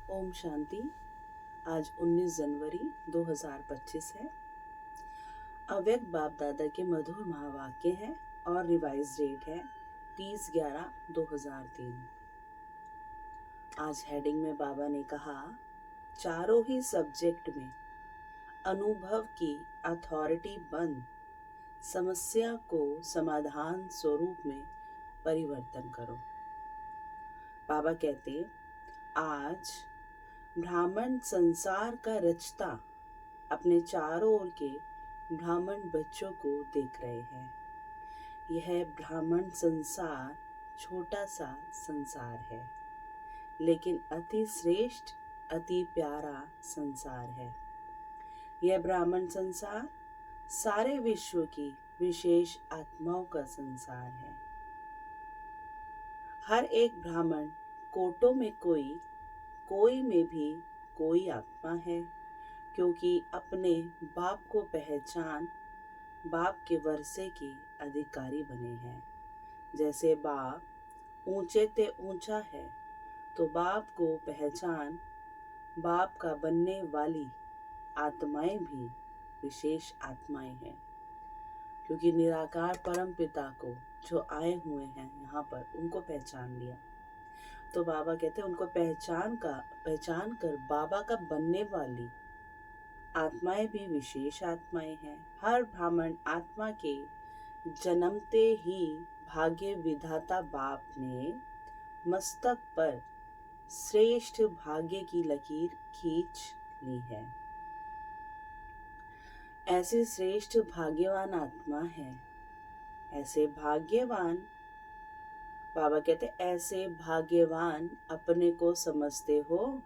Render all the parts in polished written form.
ओम शांति। आज 19 जनवरी 2025 है। अव्यक्त बाप दादा के मधुर महावाक्य हैं और रिवाइज डेट है 30/11/2003। आज हेडिंग में बाबा ने कहा, चारों ही सब्जेक्ट में अनुभव की अथॉरिटी बंद समस्या को समाधान स्वरूप में परिवर्तन करो। बाबा कहते, आज ब्राह्मण संसार का रचता अपने चारों ओर के ब्राह्मण बच्चों को देख रहे हैं। यह ब्राह्मण संसार छोटा सा संसार है, लेकिन अति श्रेष्ठ अति प्यारा संसार है। यह ब्राह्मण संसार सारे विश्व की विशेष आत्माओं का संसार है। हर एक ब्राह्मण कोटों में कोई में भी कोई आत्मा है, क्योंकि अपने बाप को पहचान बाप के वर्षे के अधिकारी बने हैं। जैसे बाप ऊंचे ते ऊंचा है, तो बाप को पहचान बाप का बनने वाली आत्माएं भी विशेष आत्माएं हैं, क्योंकि निराकार परम पिता को जो आए हुए हैं यहाँ पर उनको पहचान लिया। तो बाबा कहते हैं उनको पहचान कर बाबा का बनने वाली आत्माएं भी विशेष आत्माएं हैं। हर ब्राह्मण आत्मा के जन्मते ही भाग्य विधाता बाप ने मस्तक पर श्रेष्ठ भाग्य की लकीर खींच ली है। ऐसे श्रेष्ठ भाग्यवान आत्मा है। ऐसे भाग्यवान बाबा कहते ऐसे भाग्यवान अपने को समझते हो।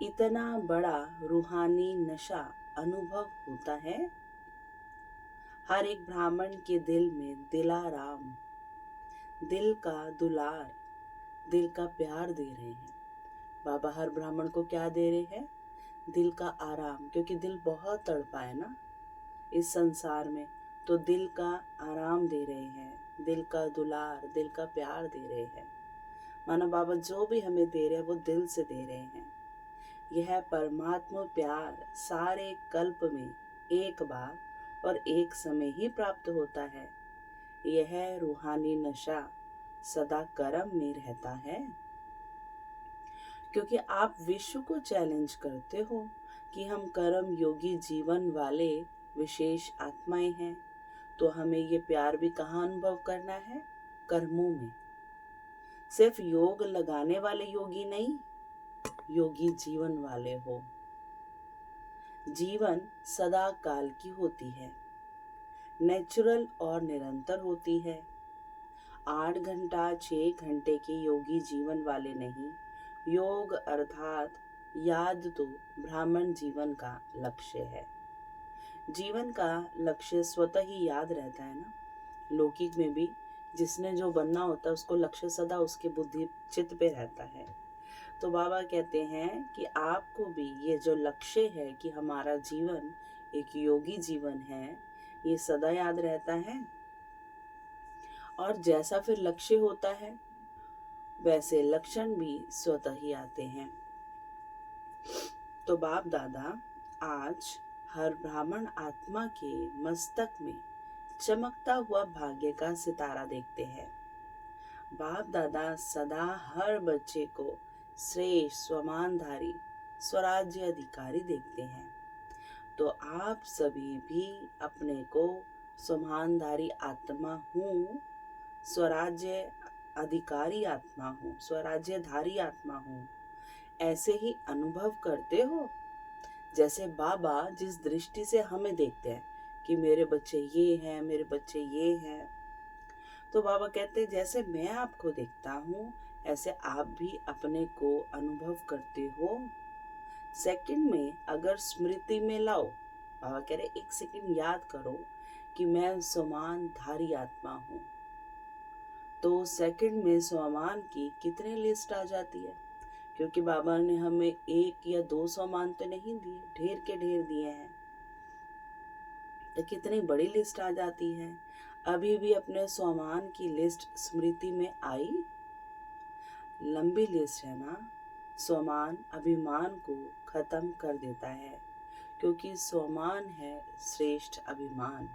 इतना बड़ा रूहानी नशा अनुभव होता है। हर एक ब्राह्मण के दिल में दिलाराम, दिल का दुलार, दिल का प्यार दे रहे हैं। बाबा हर ब्राह्मण को क्या दे रहे हैं? दिल का आराम, क्योंकि दिल बहुत तड़पा है ना इस संसार में, तो दिल का आराम दे रहे हैं, दिल का दुलार, दिल का प्यार दे रहे हैं। मानो बाबा जो भी हमें दे रहे हैं वो दिल से दे रहे हैं। यह परमात्मा प्यार सारे कल्प में एक बार और एक समय ही प्राप्त होता है। यह रूहानी नशा सदा कर्म में रहता है, क्योंकि आप विश्व को चैलेंज करते हो कि हम कर्म योगी जीवन वाले विशेष आत्माएं हैं। तो हमें ये प्यार भी कहाँ अनुभव करना है? कर्मों में। सिर्फ योग लगाने वाले योगी नहीं, योगी जीवन वाले हो। जीवन सदा काल की होती है, नेचुरल और निरंतर होती है। 8 घंटा 6 घंटे के योगी जीवन वाले नहीं। योग अर्थात याद तो ब्राह्मण जीवन का लक्ष्य है। जीवन का लक्ष्य स्वतः ही याद रहता है ना। लौकिक में भी जिसने जो बनना होता है उसको लक्ष्य सदा उसके बुद्धि चित्त पे रहता है। तो बाबा कहते हैं कि आपको भी ये जो लक्ष्य है कि हमारा जीवन एक योगी जीवन है, ये सदा याद रहता है। और जैसा फिर लक्ष्य होता है वैसे लक्षण भी स्वतः ही आते हैं। तो बाप दादा आज हर ब्राह्मण आत्मा के मस्तक में चमकता हुआ भाग्य का सितारा देखते हैं। बाप दादा सदा हर बच्चे को श्रेष्ठ स्वमानधारी स्वराज्य अधिकारी देखते हैं। तो आप सभी भी अपने को स्वमानधारी आत्मा हूँ, स्वराज्य अधिकारी आत्मा हूँ, स्वराज्यधारी आत्मा हूँ, ऐसे ही अनुभव करते हो। जैसे बाबा जिस दृष्टि से हमें देखते हैं कि मेरे बच्चे ये हैं, मेरे बच्चे ये हैं, तो बाबा कहते हैं जैसे मैं आपको देखता हूँ ऐसे आप भी अपने को अनुभव करते हो। सेकंड में अगर स्मृति में लाओ, बाबा कह रहे 1 सेकंड याद करो कि मैं स्वमानधारी आत्मा हूँ, तो सेकंड में स्वमान की कितने लिस्ट आ जाती है। क्योंकि बाबा ने हमें 1 या 2 स्वमान तो नहीं दिए, ढेर के ढेर दिए हैं, तो कितनी बड़ी लिस्ट आ जाती है। अभी भी अपने स्वमान की लिस्ट स्मृति में आई? लंबी लिस्ट है ना। स्वमान अभिमान को खत्म कर देता है, क्योंकि स्वमान है श्रेष्ठ अभिमान।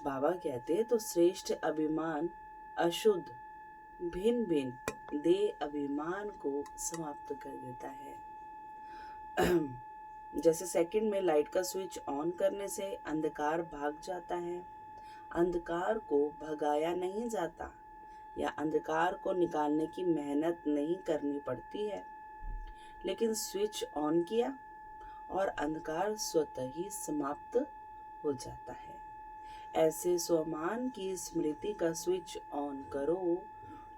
बाबा कहते तो श्रेष्ठ अभिमान अशुद्ध भिन्न भिन्न देह अभिमान को समाप्त कर देता है। जैसे सेकंड में लाइट का स्विच ऑन करने से अंधकार भाग जाता है, अंधकार को भगाया नहीं जाता या अंधकार को निकालने की मेहनत नहीं करनी पड़ती है, लेकिन स्विच ऑन किया और अंधकार स्वतः ही समाप्त हो जाता है। ऐसे स्वमान की स्मृति का स्विच ऑन करो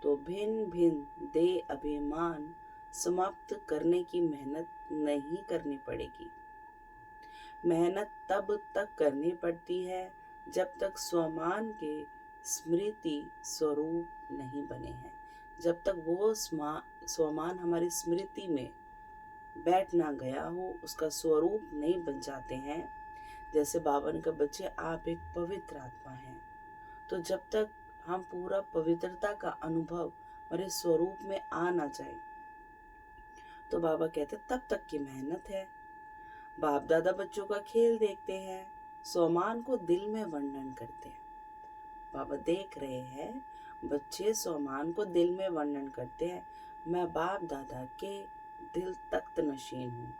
तो भिन्न भिन्न देह अभिमान समाप्त करने की मेहनत नहीं करनी पड़ेगी। मेहनत तब तक करनी पड़ती है जब तक स्वमान के स्मृति स्वरूप नहीं बने हैं, जब तक वो स्वमान हमारी स्मृति में बैठ ना गया हो, उसका स्वरूप नहीं बन जाते हैं। जैसे बाबा ने कहा, बच्चे आप एक पवित्र आत्मा हैं, तो जब तक हम पूरा पवित्रता का अनुभव हमारे स्वरूप में आ ना जाए, तो बाबा कहते तब तक की मेहनत है। बाप दादा बच्चों का खेल देखते हैं, स्वमान को दिल में वर्णन करते हैं। बाबा देख रहे हैं बच्चे स्वमान को दिल में वर्णन करते हैं, मैं बाप दादा के दिल तख्त नशीन हूँ।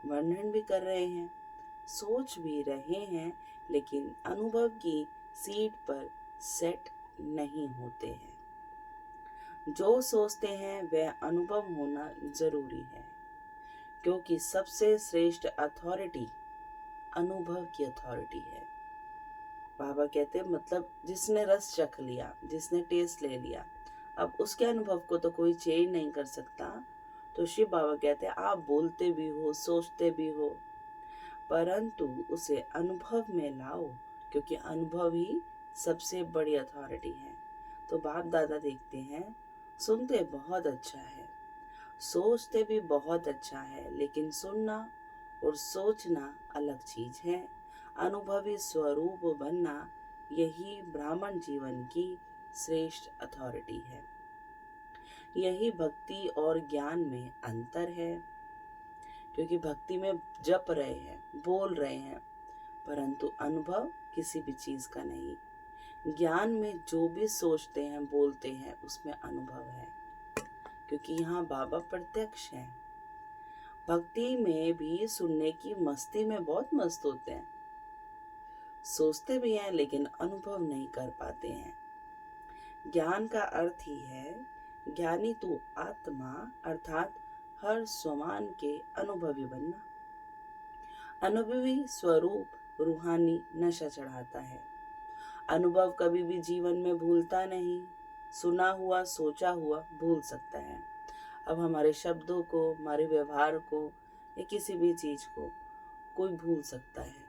वर्णन भी कर रहे हैं, सोच भी रहे हैं, लेकिन अनुभव की सीट पर सेट नहीं होते हैं। जो सोचते हैं वह अनुभव होना जरूरी है, क्योंकि सबसे श्रेष्ठ अथॉरिटी अनुभव की अथॉरिटी है। बाबा कहते मतलब जिसने रस चख लिया, जिसने टेस्ट ले लिया, अब उसके अनुभव को तो कोई चेंज नहीं कर सकता। तो शिव बाबा कहते हैं आप बोलते भी हो, सोचते भी हो, परंतु उसे अनुभव में लाओ, क्योंकि अनुभव ही सबसे बड़ी अथॉरिटी है। तो बाप दादा देखते हैं, सुनते बहुत अच्छा है, सोचते भी बहुत अच्छा है, लेकिन सुनना और सोचना अलग चीज है। अनुभवी स्वरूप बनना यही ब्राह्मण जीवन की श्रेष्ठ अथॉरिटी है। यही भक्ति और ज्ञान में अंतर है, क्योंकि भक्ति में जप रहे हैं, बोल रहे हैं, परंतु अनुभव किसी भी चीज का नहीं। ज्ञान में जो भी सोचते हैं, बोलते हैं, उसमें अनुभव है, क्योंकि यहाँ बाबा प्रत्यक्ष है। भक्ति में भी सुनने की मस्ती में बहुत मस्त होते हैं, सोचते भी हैं लेकिन अनुभव नहीं कर पाते हैं। ज्ञान का अर्थ ही है ज्ञानी तू आत्मा, अर्थात हर स्वमान के अनुभवी बनना। अनुभवी स्वरूप रूहानी नशा चढ़ाता है। अनुभव कभी भी जीवन में भूलता नहीं, सुना हुआ सोचा हुआ भूल सकता है। अब हमारे शब्दों को, हमारे व्यवहार को या किसी भी चीज को कोई भूल सकता है,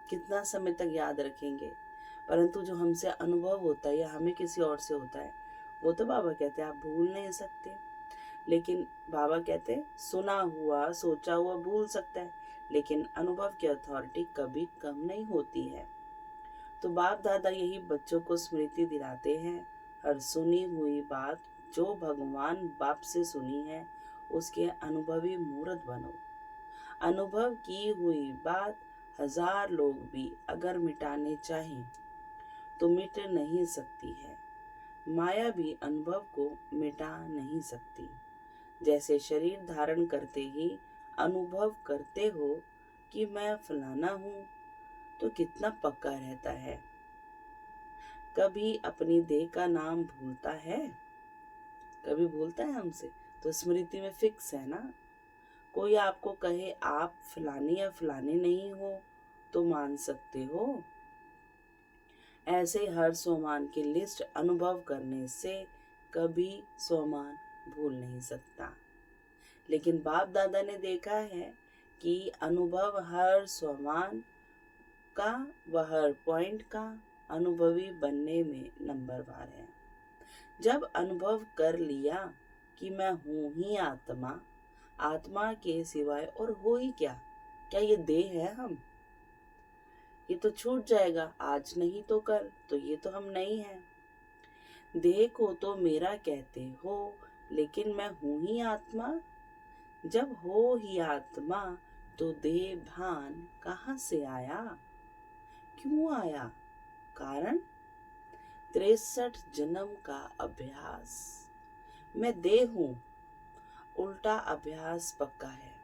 कितना समय तक याद रखेंगे, परंतु जो हमसे अनुभव होता है या हमें किसी और से होता है, वो तो बाबा कहते हैं आप भूल नहीं सकते। लेकिन बाबा कहते सुना हुआ सोचा हुआ भूल सकता है, लेकिन अनुभव की अथॉरिटी कभी कम नहीं होती है। तो बाप दादा यही बच्चों को स्मृति दिलाते हैं, हर सुनी हुई बात जो भगवान बाप से सुनी है उसके अनुभवी मूर्त बनो। अनुभव की हुई बात 1000 लोग भी अगर मिटाने चाहें तो मिट नहीं सकती है। माया भी अनुभव को मिटा नहीं सकती। जैसे शरीर धारण करते ही अनुभव करते हो कि मैं फलाना हूँ, तो कितना पक्का रहता है। कभी अपनी देह का नाम भूलता है? कभी भूलता है हमसे? तो स्मृति में फिक्स है ना। कोई आपको कहे आप फलाने या फलाने नहीं हो तो मान सकते हो। ऐसे हर सोमान की लिस्ट अनुभव करने से कभी सोमान भूल नहीं सकता। लेकिन बाप दादा ने देखा है कि अनुभव हर सोमान का व हर पॉइंट का अनुभवी बनने में नंबरवार है। जब अनुभव कर लिया कि मैं हूँ ही आत्मा, आत्मा के सिवाय और हो ही क्या, क्या ये देह है हम? ये तो छूट जाएगा, आज नहीं तो कल, तो ये तो हम नहीं हैं। देह को तो मेरा कहते हो, लेकिन मैं हूं ही आत्मा। जब हो ही आत्मा तो देह भान कहाँ से आया? क्यों आया? कारण 63 जन्म का अभ्यास। मैं देह हूं, उल्टा अभ्यास पक्का है।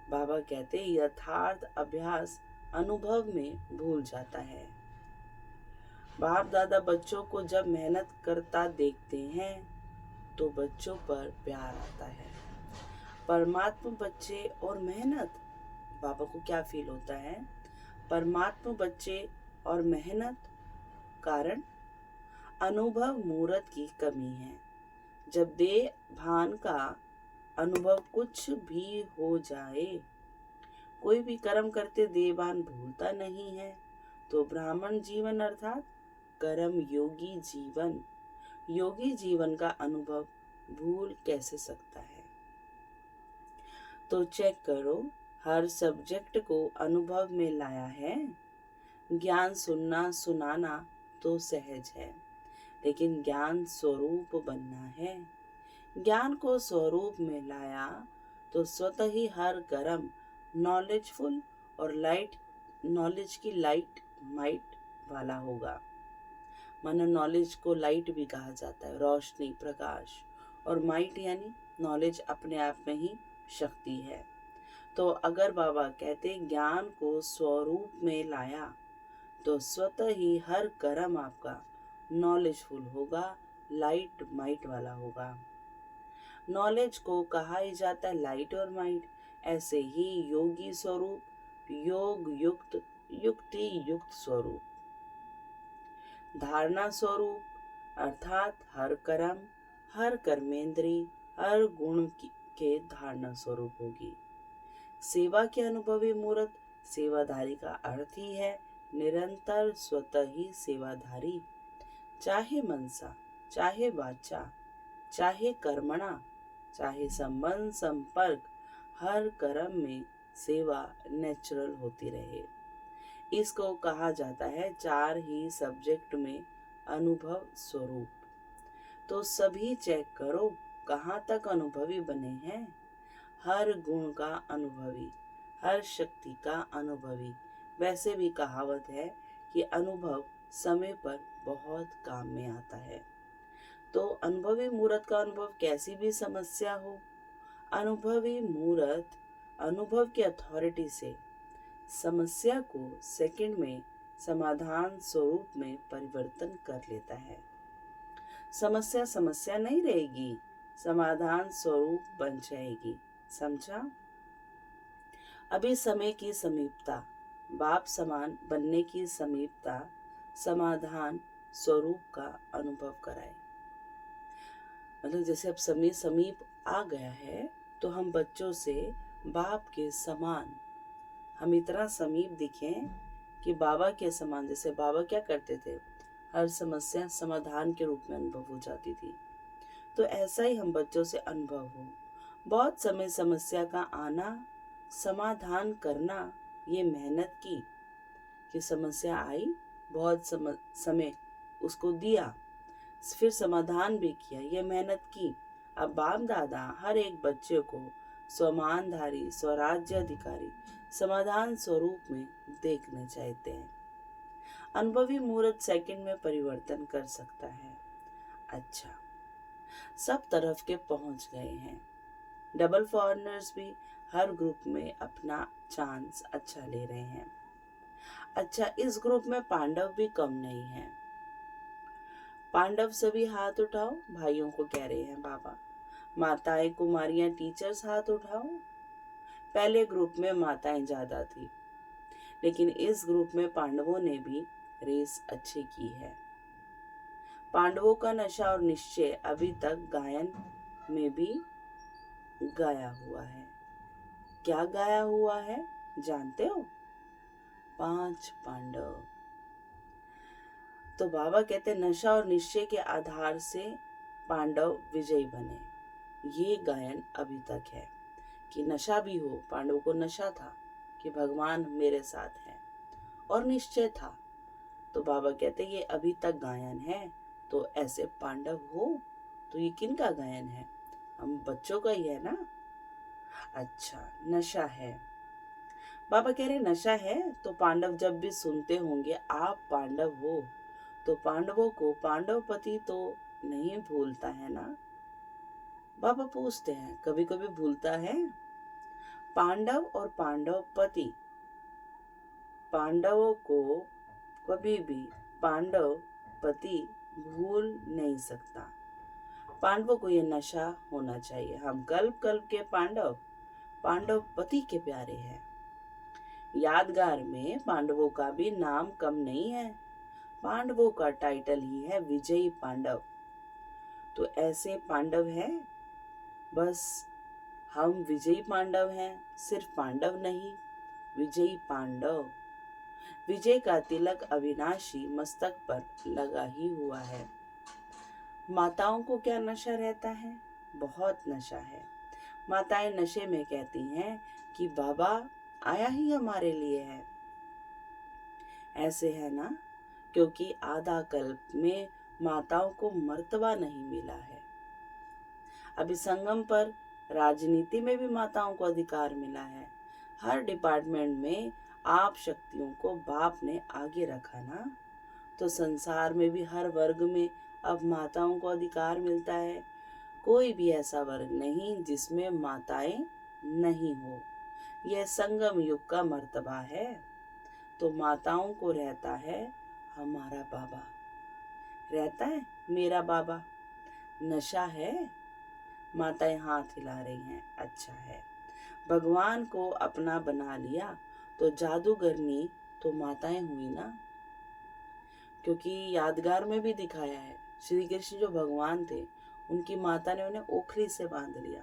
बाबा कहते यथार्थ अभ्यास अनुभव में भूल जाता है। बाप दादा बच्चों को जब मेहनत करता देखते हैं तो बच्चों पर प्यार आता है। परमात्मा बच्चे और मेहनत, बाबा को क्या फील होता है? परमात्मा बच्चे और मेहनत, कारण अनुभव मूर्त की कमी है। जब देह भान का अनुभव कुछ भी हो जाए, कोई भी कर्म करते देहभान भूलता नहीं है, तो ब्राह्मण जीवन अर्थात कर्म योगी जीवन, योगी जीवन का अनुभव भूल कैसे सकता है? तो चेक करो, हर सब्जेक्ट को अनुभव में लाया है। ज्ञान सुनना सुनाना तो सहज है, लेकिन ज्ञान स्वरूप बनना है। ज्ञान को स्वरूप में लाया तो स्वतः ही हर कर्म नॉलेजफुल और लाइट, नॉलेज की लाइट माइट वाला होगा। माना नॉलेज को लाइट भी कहा जाता है, रोशनी, प्रकाश, और माइट यानी नॉलेज अपने आप में ही शक्ति है। तो अगर बाबा कहते ज्ञान को स्वरूप में लाया तो स्वतः ही हर कर्म आपका नॉलेजफुल होगा, लाइट माइट वाला होगा। नॉलेज को कहा ही जाता है लाइट और माइट। ऐसे ही योगी स्वरूप योग युक्त, युक्ति युक्त स्वरूप, धारणा स्वरूप अर्थात हर कर्म, हर कर्मेंद्री, हर गुण के धारणा स्वरूप होगी। सेवा के अनुभवी मूर्त, सेवाधारी का अर्थ ही है निरंतर स्वतः ही सेवाधारी, चाहे मनसा, चाहे वाचा, चाहे कर्मणा, चाहे संबंध संपर्क, हर कर्म में सेवा नेचुरल होती रहे। इसको कहा जाता है 4 ही सब्जेक्ट में अनुभव स्वरूप। तो सभी चेक करो कहाँ तक अनुभवी बने हैं। हर गुण का अनुभवी, हर शक्ति का अनुभवी। वैसे भी कहावत है कि अनुभव समय पर बहुत काम में आता है। तो अनुभवी मूर्त का अनुभव कैसी भी समस्या हो, अनुभवी मूर्त अनुभव की अथॉरिटी से समस्या को सेकंड में समाधान स्वरूप में परिवर्तन कर लेता है। समस्या समस्या नहीं रहेगी, समाधान स्वरूप बन जाएगी। समझा? अभी समय की समीपता, बाप समान बनने की समीपता समाधान स्वरूप का अनुभव कराए। मतलब जैसे अब समय समीप आ गया है तो हम बच्चों से बाप के समान, हम इतना समीप दिखें कि बाबा के समान। जैसे बाबा क्या करते थे, हर समस्या समाधान के रूप में अनुभव हो जाती थी। तो ऐसा ही हम बच्चों से अनुभव हो। बहुत समय समस्या का आना, समाधान करना, ये मेहनत की कि समस्या आई, बहुत समय उसको दिया, फिर समाधान भी किया, ये मेहनत की। अब बाप दादा हर एक बच्चे को स्वमानधारी, स्वराज्य अधिकारी, समाधान स्वरूप में देखना चाहते हैं। अनुभवी मूर्त सेकंड में परिवर्तन कर सकता है। अच्छा, सब तरफ के पहुंच गए हैं। डबल फॉरेनर्स भी हर ग्रुप में अपना चांस अच्छा ले रहे हैं। अच्छा, इस ग्रुप में पांडव भी कम नहीं है। पांडव सभी हाथ उठाओ, भाइयों को कह रहे हैं बाबा। माताएं, कुमारियां, टीचर्स हाथ उठाओ। पहले ग्रुप में माताएं ज्यादा थी, लेकिन इस ग्रुप में पांडवों ने भी रेस अच्छी की है। पांडवों का नशा और निश्चय अभी तक गायन में भी गाया हुआ है। क्या गाया हुआ है जानते हो? 5 पांडव। तो बाबा कहते नशा और निश्चय के आधार से पांडव विजयी बने। ये गायन अभी तक है कि नशा भी हो, पांडवों को नशा था कि भगवान मेरे साथ है, और निश्चय था। तो बाबा कहते ये अभी तक गायन है। तो ऐसे पांडव हो तो ये किनका गायन है? हम बच्चों का ही है ना। अच्छा, नशा है। बाबा कह रहे नशा है, तो पांडव जब भी सुनते होंगे आप पांडव हो, तो पांडवों को पांडवपति तो नहीं भूलता है ना। बाबा पूछते हैं कभी कभी भूलता है? पांडव और पांडवपति, पांडवों को कभी भी पांडव पति भूल नहीं सकता। पांडवों को ये नशा होना चाहिए, हम कल्प कल्प के पांडव पांडव पति के प्यारे हैं। यादगार में पांडवों का भी नाम कम नहीं है, पांडवों का टाइटल ही है विजयी पांडव। तो ऐसे पांडव हैं, बस हम विजयी पांडव हैं, सिर्फ पांडव नहीं, विजयी पांडव। विजय का तिलक अविनाशी मस्तक पर लगा ही हुआ है। माताओं को क्या नशा रहता है? बहुत नशा है। माताएं नशे में कहती हैं कि बाबा आया ही हमारे लिए है। ऐसे है ना, क्योंकि आधा कल्प में माताओं को मर्तबा नहीं मिला है। अभी संगम पर राजनीति में भी माताओं को अधिकार मिला है। हर डिपार्टमेंट में आप शक्तियों को बाप ने आगे रखा ना, तो संसार में भी हर वर्ग में अब माताओं को अधिकार मिलता है। कोई भी ऐसा वर्ग नहीं जिसमें माताएं नहीं हो। यह संगम युग का मर्तबा है। तो माताओं को रहता है हमारा बाबा, रहता है मेरा बाबा। नशा है? माताएं हाथ हिला रही हैं। अच्छा है, भगवान को अपना बना लिया तो जादूगरनी तो माताएं हुई ना। क्योंकि यादगार में भी दिखाया है, श्री कृष्ण जो भगवान थे उनकी माता ने उन्हें ओखली से बांध लिया।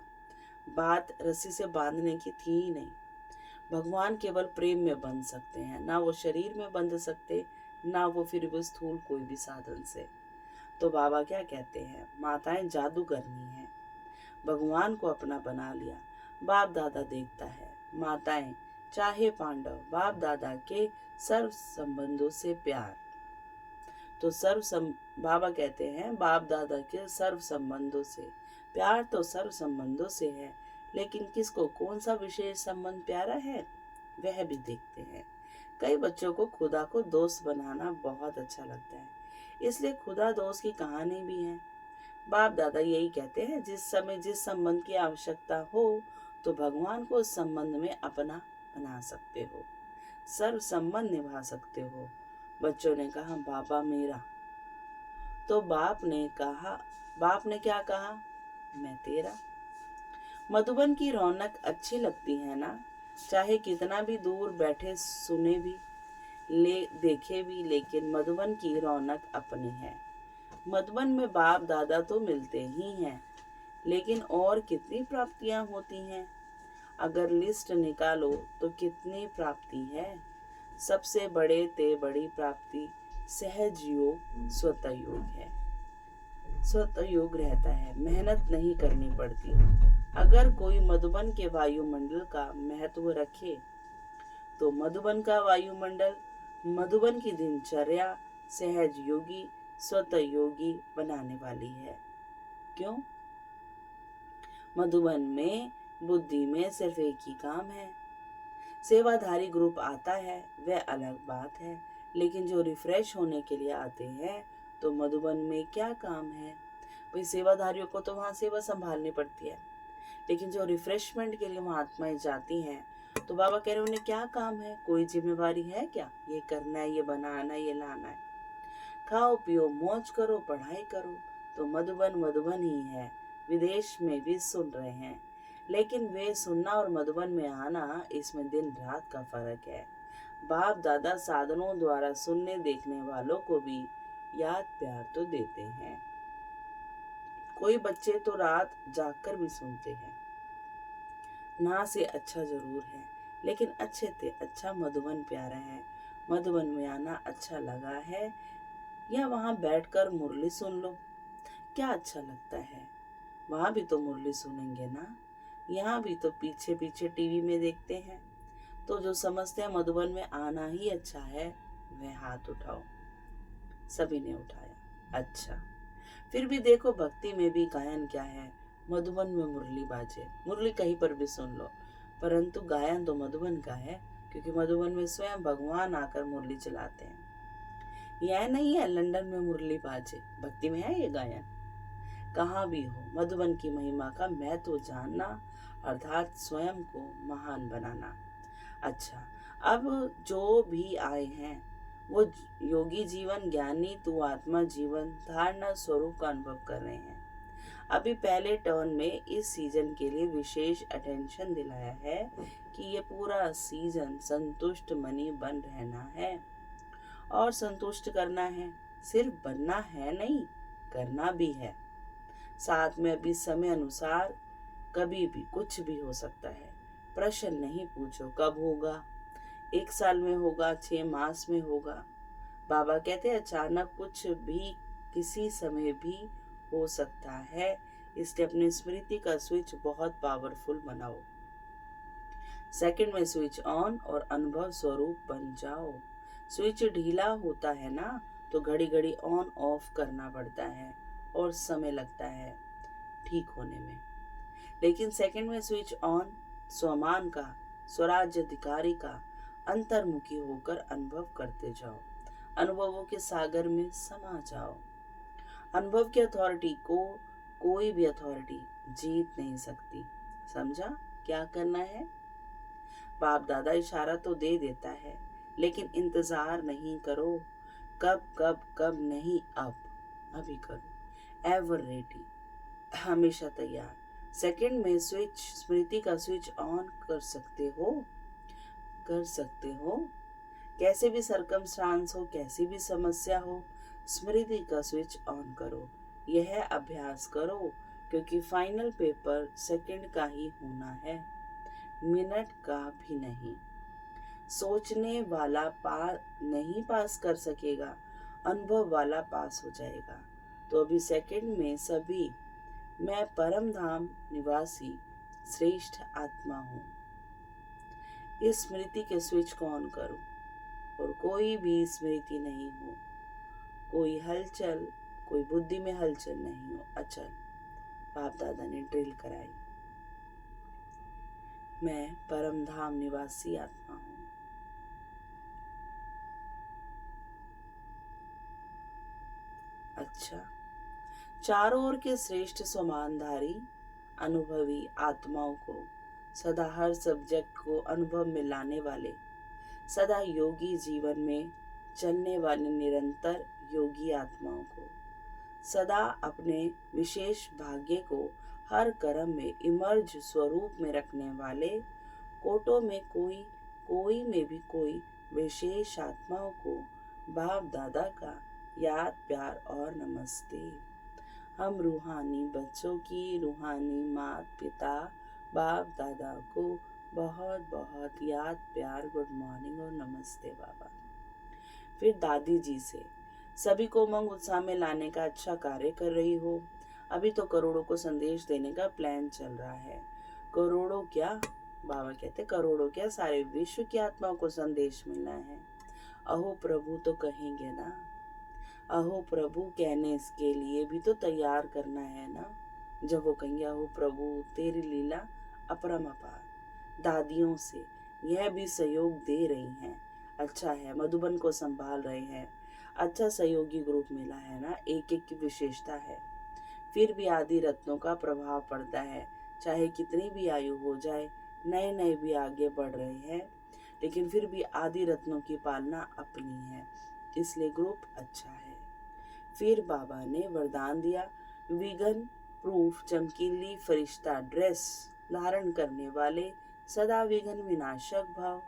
बात रस्सी से बांधने की थी ही नहीं। भगवान केवल प्रेम में बंध सकते हैं, ना वो शरीर में बंध सकते, ना वो फिर भी स्थूल कोई भी साधन से। तो बाबा क्या कहते हैं? माताएं जादूगरनी हैं, भगवान को अपना बना लिया। बाप दादा देखता है, माताएं चाहे पांडव, बाप दादा के सर्व संबंधों से प्यार। तो बाबा कहते हैं बाप दादा के सर्व संबंधों से प्यार, तो सर्व संबंधों से है, लेकिन किसको कौन सा विशेष संबंध प्यारा है वह भी देखते हैं। कई बच्चों को खुदा को दोस्त बनाना बहुत अच्छा लगता है, इसलिए खुदा दोस्त की कहानी भी है। बाप दादा यही कहते हैं, जिस समय जिस संबंध की आवश्यकता हो तो भगवान को उस संबंध में अपना बना सकते हो, सर्व संबंध निभा सकते हो। बच्चों ने कहा बाबा मेरा, तो बाप ने क्या कहा? मैं तेरा। मधुबन की रौनक अच्छी लगती है ना, चाहे कितना भी दूर बैठे सुने भी देखे भी, लेकिन मधुबन की रौनक अपनी है। मधुबन में बाप दादा तो मिलते ही हैं, लेकिन और कितनी प्राप्तियां होती हैं। अगर लिस्ट निकालो तो कितनी प्राप्ति है। सबसे बड़ी प्राप्ति सहज योग स्वतः योग है। स्वतः योग रहता है, मेहनत नहीं करनी पड़ती। अगर कोई मधुबन के वायुमंडल का महत्व रखे तो मधुबन का वायुमंडल मधुबन की दिनचर्या सहज योगी स्वतः योगी बनाने वाली है। क्यों? मधुबन में बुद्धि में सिर्फ एक ही काम है। सेवाधारी ग्रुप आता है वह अलग बात है, लेकिन जो रिफ्रेश होने के लिए आते हैं तो मधुबन में क्या काम है? भाई सेवाधारियों को तो वहाँ सेवा संभालनी पड़ती है, लेकिन जो रिफ्रेशमेंट के लिए वहाँ आत्माएं जाती हैं तो बाबा कह रहे उन्हें क्या काम है? कोई जिम्मेवारी है क्या? ये करना है, ये बनाना है, ये लाना है। खाओ पियो मौज करो, पढ़ाई करो। तो मधुबन ही है। विदेश में भी सुन रहे हैं, लेकिन वे सुनना और मधुबन में आना, इसमें दिन रात का फर्क है। बाप दादा साधनों द्वारा सुनने देखने वालों को भी याद प्यार तो देते हैं। कोई बच्चे तो रात जागकर भी सुनते हैं। ना से अच्छा जरूर है, लेकिन अच्छे थे अच्छा मधुबन प्यारा है। मधुबन में आना अच्छा लगा है, या वहां बैठकर मुरली सुन लो, क्या अच्छा लगता है? वहां भी तो मुरली सुनेंगे ना, यहाँ भी तो पीछे पीछे टीवी में देखते हैं। तो जो समझते हैं मधुबन में आना ही अच्छा है वह हाथ उठाओ। सभी ने उठाया। अच्छा, फिर भी देखो भक्ति में भी गायन क्या है, मधुबन में मुरली बाजे, मुरली कहीं पर भी सुन लो, परंतु गायन तो मधुबन का है, क्योंकि मधुबन में स्वयं भगवान आकर मुरली चलाते हैं। यह नहीं है लंदन में मुरली बाजे, भक्ति में है ये गायन। कहाँ भी हो, मधुबन की महिमा का महत्व जानना अर्थात स्वयं को महान बनाना। अच्छा, अब जो भी आए हैं वो योगी जीवन, ज्ञानी तू आत्मा जीवन धारणा स्वरूप का अनुभव कर रहे हैं। अभी पहले टर्न में इस सीजन के लिए विशेष अटेंशन दिलाया है कि ये पूरा सीजन संतुष्ट मनी बन रहना है और संतुष्ट करना है। सिर्फ बनना है नहीं, करना भी है। साथ में अभी समय अनुसार कभी भी कुछ भी हो सकता है। प्रश्न नहीं पूछो कब होगा, 1 साल में होगा, 6 मास में होगा। बाबा कहते हैं अचानक कुछ भी किसी समय भी हो सकता है, इसलिए अपनी स्मृति का स्विच बहुत पावरफुल बनाओ। सेकंड में स्विच ऑन और अनुभव स्वरूप बन जाओ। स्विच ढीला होता है ना, तो घड़ी घड़ी ऑन ऑफ करना पड़ता है और समय लगता है ठीक होने में। लेकिन सेकंड में स्विच ऑन, स्वमान का, स्वराज्य अधिकारी का अंतर्मुखी होकर अनुभव करते जाओ। अनुभवों के सागर में समा जाओ। अनुभव की अथॉरिटी को कोई भी अथॉरिटी जीत नहीं सकती। समझा क्या करना है? बाप दादा इशारा तो दे देता है, लेकिन इंतजार नहीं करो। कब कब कब नहीं, अब अभी करो। एवर रेडी, हमेशा तैयार। सेकंड में स्विच, स्मृति का स्विच ऑन कर सकते हो, कर सकते हो। कैसे भी सरकमस्टांस हो, कैसी भी समस्या हो, स्मृति का स्विच ऑन करो। यह अभ्यास करो, क्योंकि फाइनल पेपर सेकंड का ही होना है, मिनट का भी नहीं। सोचने वाला नहीं पास कर सकेगा, अनुभव वाला पास हो जाएगा। तो अभी सेकंड में सभी मैं परम धाम निवासी श्रेष्ठ आत्मा हूँ, इस स्मृति के स्विच को ऑन करो और कोई भी स्मृति नहीं हो, कोई हलचल, कोई बुद्धि में हलचल नहीं हो, अचल। बाप दादा ने ड्रिल कराई, मैं परम धाम निवासी आत्मा हूँ। अच्छा, चारों ओर के श्रेष्ठ समानधारी अनुभवी आत्माओं को, सदा हर सब्जेक्ट को अनुभव में लाने वाले, सदा योगी जीवन में चलने वाले निरंतर योगी आत्माओं को, सदा अपने विशेष भाग्य को हर कर्म में इमर्ज स्वरूप में रखने वाले, कोटों में कोई, कोई में भी कोई विशेष आत्माओं को बाप दादा का याद प्यार और नमस्ते। हम रूहानी बच्चों की रूहानी माता पिता बाप दादा को बहुत बहुत याद प्यार, गुड मॉर्निंग और नमस्ते बाबा। फिर दादी जी से, सभी को उमंग उत्साह में लाने का अच्छा कार्य कर रही हो। अभी तो करोड़ों को संदेश देने का प्लान चल रहा है। करोड़ों क्या, बाबा कहते करोड़ों क्या, सारे विश्व की आत्माओं को संदेश मिलना है। अहो प्रभु तो कहेंगे ना, अहो प्रभु कहने के लिए भी तो तैयार करना है ना। जब वो कहेंगे अहो प्रभु तेरी लीला अपरम्पार। दादियों से यह भी सहयोग दे रही हैं, अच्छा है, मधुबन को संभाल रहे हैं, अच्छा सहयोगी ग्रुप मिला है ना, एक एक की विशेषता है। फिर भी आदि रत्नों का प्रभाव पड़ता है, चाहे कितनी भी आयु हो जाए, नए नए भी आगे बढ़ रहे हैं, लेकिन फिर भी आदि रत्नों की पालना अपनी है, इसलिए ग्रुप अच्छा है। फिर बाबा ने वरदान दिया, विघन प्रूफ चमकीली फरिश्ता ड्रेस धारण करने वाले, सदा विघन विनाशक भाव,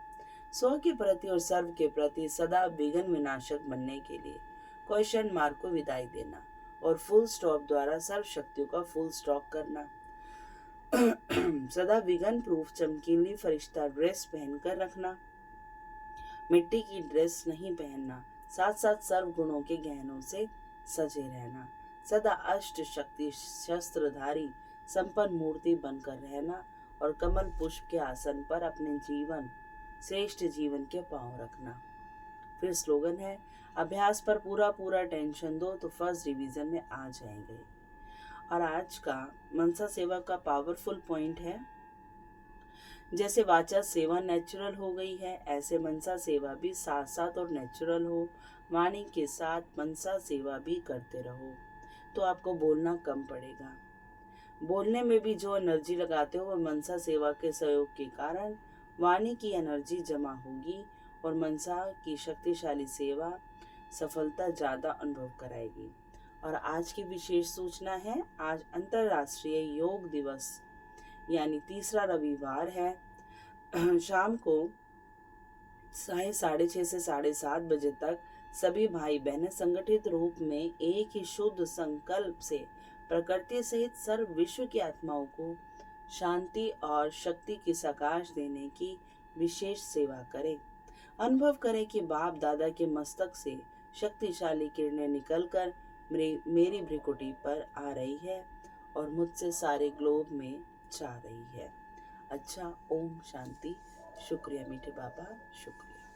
स्व के प्रति और सर्व के प्रति सदा विघन विनाशक बनने के लिए क्वेश्चन मार्क को विदाई देना और फुल स्टॉप द्वारा सर्व शक्तियों का फुल स्टॉप करना। सदा विघन प्रूफ चमकीली फरिश्ता ड्रेस पहनकर रखना, मिट्टी की ड्रेस नहीं पहनना, साथ साथ सर्व गुणों के गहनों से सजे रहना, सदा अष्ट शक्ति शस्त्रधारी संपन्न मूर्ति बनकर रहना और कमल पुष्प के आसन पर अपने जीवन श्रेष्ठ जीवन के पांव रखना। फिर स्लोगन है, अभ्यास पर पूरा पूरा टेंशन दो तो फर्स्ट डिवीजन में आ जाएंगे। और आज का मनसा सेवा का पावरफुल पॉइंट है, जैसे वाचा सेवा नेचुरल हो गई है, ऐसे मनसा सेवा भी साथ साथ और नेचुरल हो। वाणी के साथ मनसा सेवा भी करते रहो तो आपको बोलना कम पड़ेगा। बोलने में भी जो एनर्जी लगाते हो वह मनसा सेवा के सहयोग के कारण वाणी की एनर्जी जमा होगी और मनसा की शक्तिशाली सेवा सफलता ज़्यादा अनुभव कराएगी। और आज की विशेष सूचना है, आज अंतर्राष्ट्रीय योग दिवस यानी तीसरा रविवार है। शाम को 6:30 से 7:30 बजे तक सभी भाई बहनें संगठित रूप में एक ही शुद्ध संकल्प से प्रकृति सहित सर्व विश्व की आत्माओं को शांति और शक्ति की सकाश देने की विशेष सेवा करें। अनुभव करें कि बाप दादा के मस्तक से शक्तिशाली किरणें निकलकर मेरी भ्रिकुटी पर आ रही है और मुझसे सारे ग्लोब में जा रही है। अच्छा, ओम शांति। शुक्रिया मीठे बाबा, शुक्रिया।